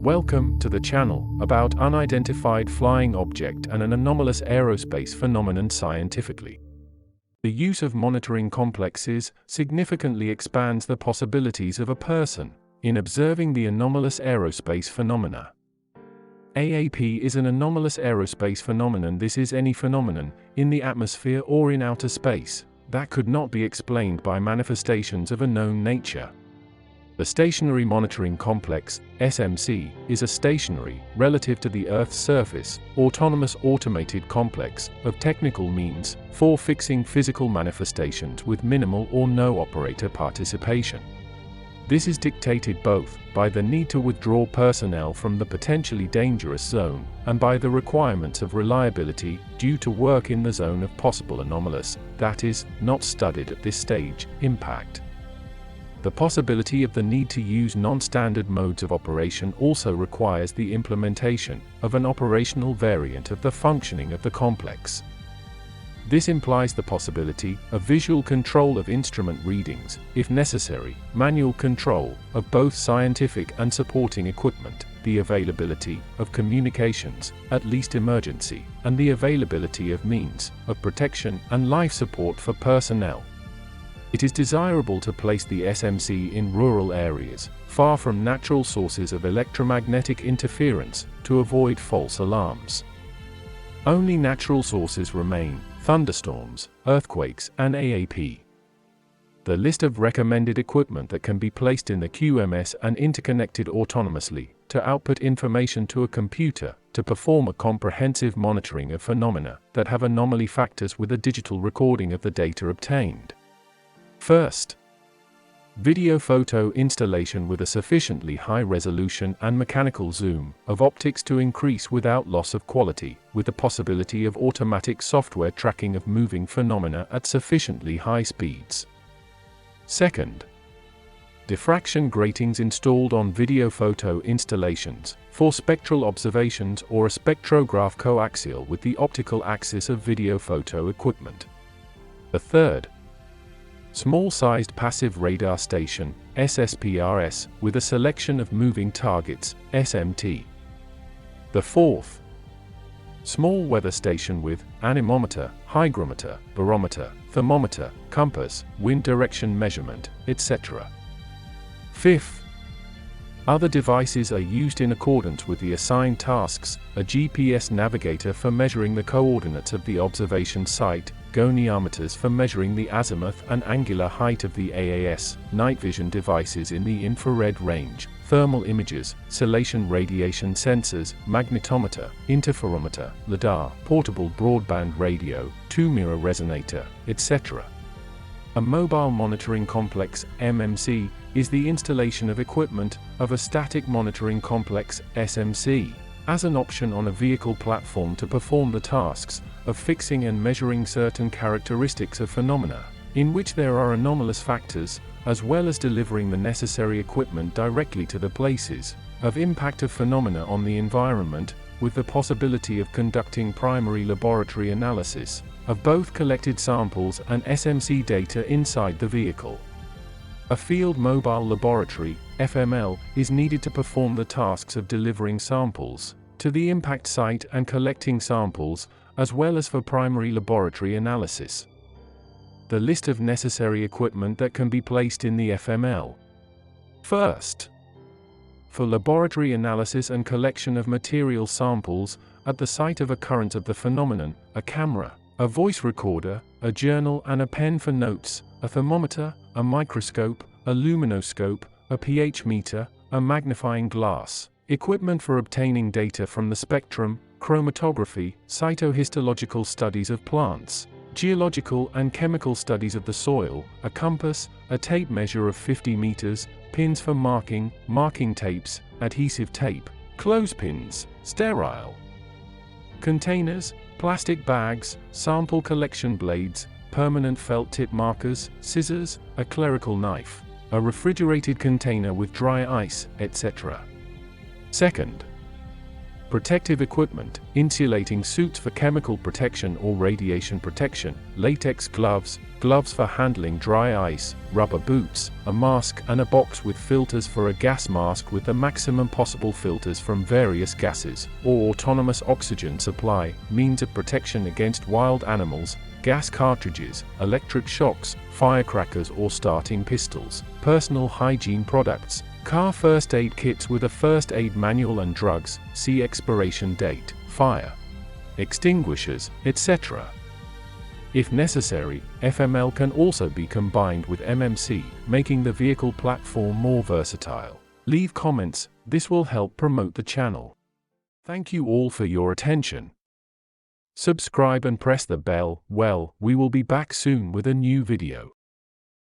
Welcome to the channel about unidentified flying object and an anomalous aerospace phenomenon scientifically. The use of monitoring complexes significantly expands the possibilities of a person in observing the anomalous aerospace phenomena. AAP is an anomalous aerospace phenomenon. This is any phenomenon in the atmosphere or in outer space that could not be explained by manifestations of a known nature. The Stationary Monitoring Complex, SMC, is a stationary, relative to the Earth's surface, autonomous automated complex of technical means for fixing physical manifestations with minimal or no operator participation. This is dictated both by the need to withdraw personnel from the potentially dangerous zone and by the requirements of reliability due to work in the zone of possible anomalous, that is, not studied at this stage, impact. The possibility of the need to use non-standard modes of operation also requires the implementation of an operational variant of the functioning of the complex. This implies the possibility of visual control of instrument readings, if necessary, manual control of both scientific and supporting equipment, the availability of communications, at least emergency, and the availability of means of protection and life support for personnel. It is desirable to place the SMC in rural areas, far from natural sources of electromagnetic interference, to avoid false alarms. Only natural sources remain: thunderstorms, earthquakes, and AAP. The list of recommended equipment that can be placed in the QMS and interconnected autonomously to output information to a computer to perform a comprehensive monitoring of phenomena that have anomaly factors with a digital recording of the data obtained. First, video-photo installation with a sufficiently high resolution and mechanical zoom of optics to increase without loss of quality, with the possibility of automatic software tracking of moving phenomena at sufficiently high speeds. Second, diffraction gratings installed on video-photo installations for spectral observations or a spectrograph coaxial with the optical axis of video-photo equipment. The third, small-sized passive radar station, SSPRS, with a selection of moving targets, SMT. The fourth, small weather station with anemometer, hygrometer, barometer, thermometer, compass, wind direction measurement, etc. Fifth, other devices are used in accordance with the assigned tasks: a GPS navigator for measuring the coordinates of the observation site, goniometers for measuring the azimuth and angular height of the AAS, night vision devices in the infrared range, thermal imagers, scintillation radiation sensors, magnetometer, interferometer, LiDAR, portable broadband radio, two-mirror resonator, etc. A mobile monitoring complex, MMC, is the installation of equipment of a static monitoring complex, SMC, as an option on a vehicle platform to perform the tasks of fixing and measuring certain characteristics of phenomena, in which there are anomalous factors, as well as delivering the necessary equipment directly to the places of impact of phenomena on the environment, with the possibility of conducting primary laboratory analysis of both collected samples and SMC data inside the vehicle. A field mobile laboratory, FML, is needed to perform the tasks of delivering samples to the impact site and collecting samples, as well as for primary laboratory analysis. The list of necessary equipment that can be placed in the FML. First, for laboratory analysis and collection of material samples at the site of occurrence of the phenomenon, a camera, a voice recorder, a journal and a pen for notes, a thermometer, a microscope, a luminoscope, a pH meter, a magnifying glass, equipment for obtaining data from the spectrum, chromatography, cytohistological studies of plants, geological and chemical studies of the soil, a compass, a tape measure of 50 meters, pins for marking, marking tapes, adhesive tape, clothespins, sterile containers, plastic bags, sample collection blades, permanent felt tip markers, scissors, a clerical knife, a refrigerated container with dry ice, etc. Second, Protective equipment, insulating suits for chemical protection or radiation protection, latex gloves, gloves for handling dry ice, rubber boots, a mask and a box with filters for a gas mask with the maximum possible filters from various gases, or autonomous oxygen supply, means of protection against wild animals, gas cartridges, electric shocks, firecrackers or starting pistols, personal hygiene products, car first aid kits with a first aid manual and drugs, see expiration date, fire extinguishers, etc. If necessary, FML can also be combined with MMC, making the vehicle platform more versatile. Leave comments, this will help promote the channel. Thank you all for your attention. Subscribe and press the bell. Well, we will be back soon with a new video.